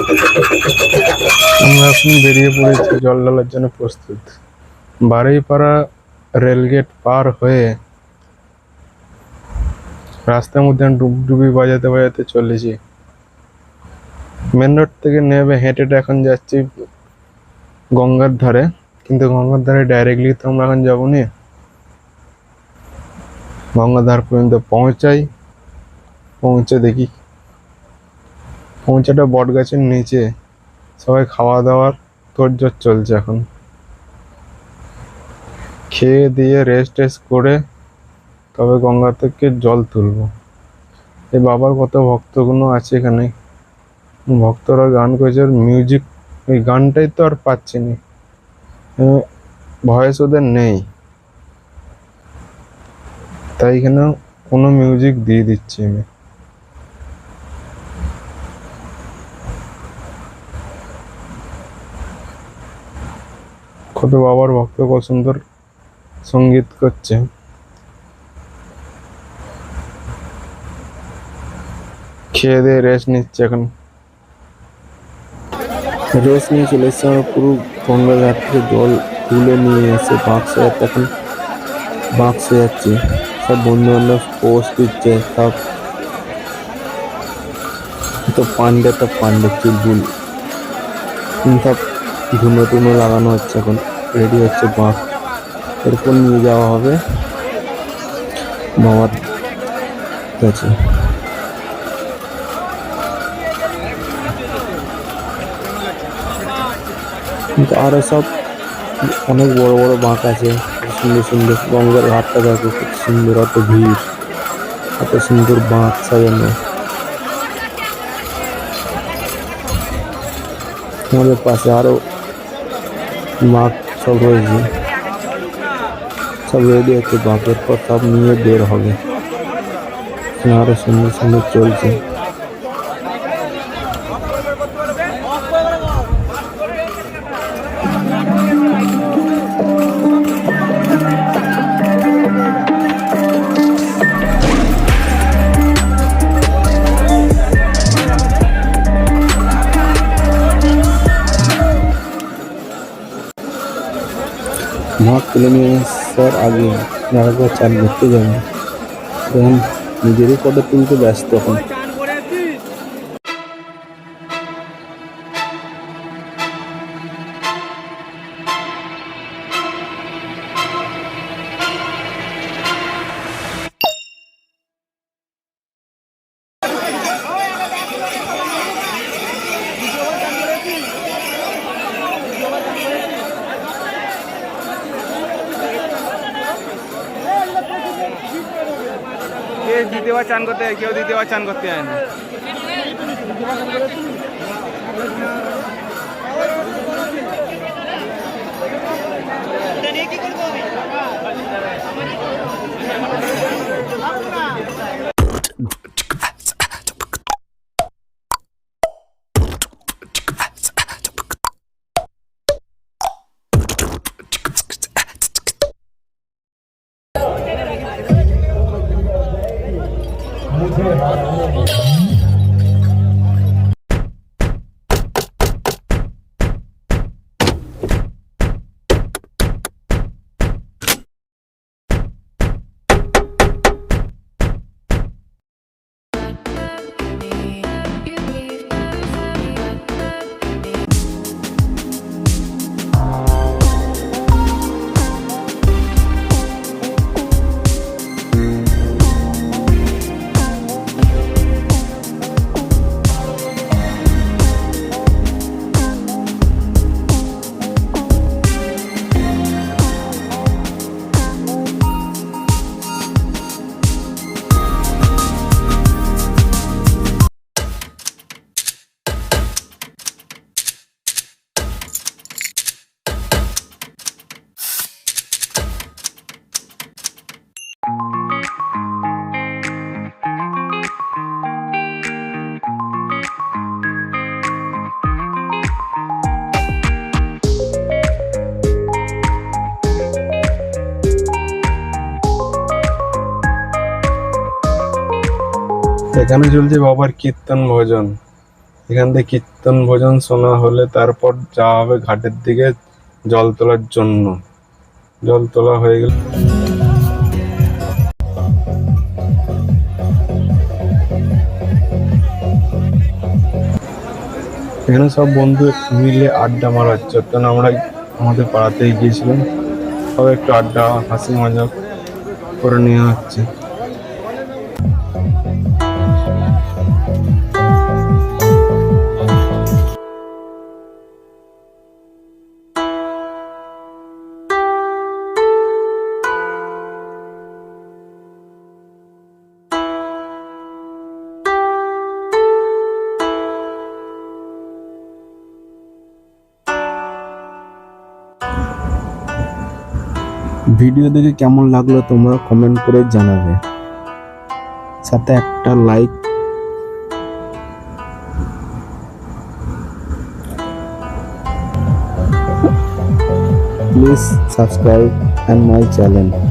আমরা এখন বেরিয়ে পড়েছি জল ঢালার জন্য প্রস্তুত। বারুইপাড়া রেলগেট পার হয়ে রাস্তার মধ্যে ডুবডুবি বাজাতে বাজাতে চলেছি। মেন রোড থেকে নেমে হেঁটে এখন যাচ্ছি গঙ্গার ধারে, কিন্তু গঙ্গার ধারে ডাইরেক্টলি তো আমরা এখন যাবো না। গঙ্গার ধার পর্যন্ত পৌঁছে দেখি, পৌঁছাটা বট গাছের নিচে সবাই খাওয়া দাওয়ার তোড়জোড় চলছে। এখন খেয়ে দিয়ে রেস্ট করে তবে গঙ্গা থেকে জল তুলবো। এই বাবার কত ভক্তগুলো আছে এখানে, ভক্তরা গান করেছে, মিউজিক ওই গানটাই তো আর পাচ্ছি না, ভয়েস ওদের নেই, তাই এখানে কোনো মিউজিক দিয়ে দিচ্ছি আমি। কত বাবার ভক্ত কত সুন্দর সঙ্গীত করছে। খেয়ে দিয়ে রেস্ট নিচ্ছে, এখন রেস্ট নিয়ে চলে এসছে। আমরা পুরো গঙ্গার ঘাট থেকে জল তুলে নিয়ে এসে বাক্সে, এখন বাক্সে যাচ্ছি। সব বন্ধু বান্ধব পোস্ট দিচ্ছে, সব তো পান্ডে চুলবুল সব ধুনো টুনো লাগানো হচ্ছে, এখন রেডি হচ্ছে বাঁক। এরপর নিয়ে যাওয়া হবে বাবার কাছে। আরো সব অনেক বড় বড় বাঁক আছে, সুন্দর সুন্দর। গঙ্গার ঘাটটা দেখো খুব সুন্দর, অত ভিড়, এত সুন্দর বাঁক সাজানো। আমাদের পাশে আরো বাঁক সব রয়েছে, সব রেডি হচ্ছে। বাঁকের পর সব নিয়ে বের হবে, আরো সুন্দর সুন্দর চলছে। ভাগ তুলে নিয়ে আসার আগে একবার চান করতে যাবেন, তখন নিজেরই ফটো তুলতে ব্যস্ত। এখন দ্বিতীয়বার চান করতে হয়, কেউ দ্বিতীয়বার চান করতে হয় না। এখানে চলছে বাবার কীর্তন ভজন। এখান থেকে কীর্তন ভজন শোনা হলে তারপর যাওয়া হবে ঘাটের দিকে জল তোলার জন্য। জল তোলা হয়ে গেলে এখানে সব বন্ধু মিলে আড্ডা মারা হচ্ছে, কারণ আমরা আমাদের পাড়াতেই গিয়েছিলাম, সবাই একটু আড্ডা হাসি মজাক করে নেওয়া হচ্ছে। ভিডিও দেখে কেমন লাগলো তোমরা কমেন্ট করে জানাবে, সাথে একটা like. Please subscribe and my channel.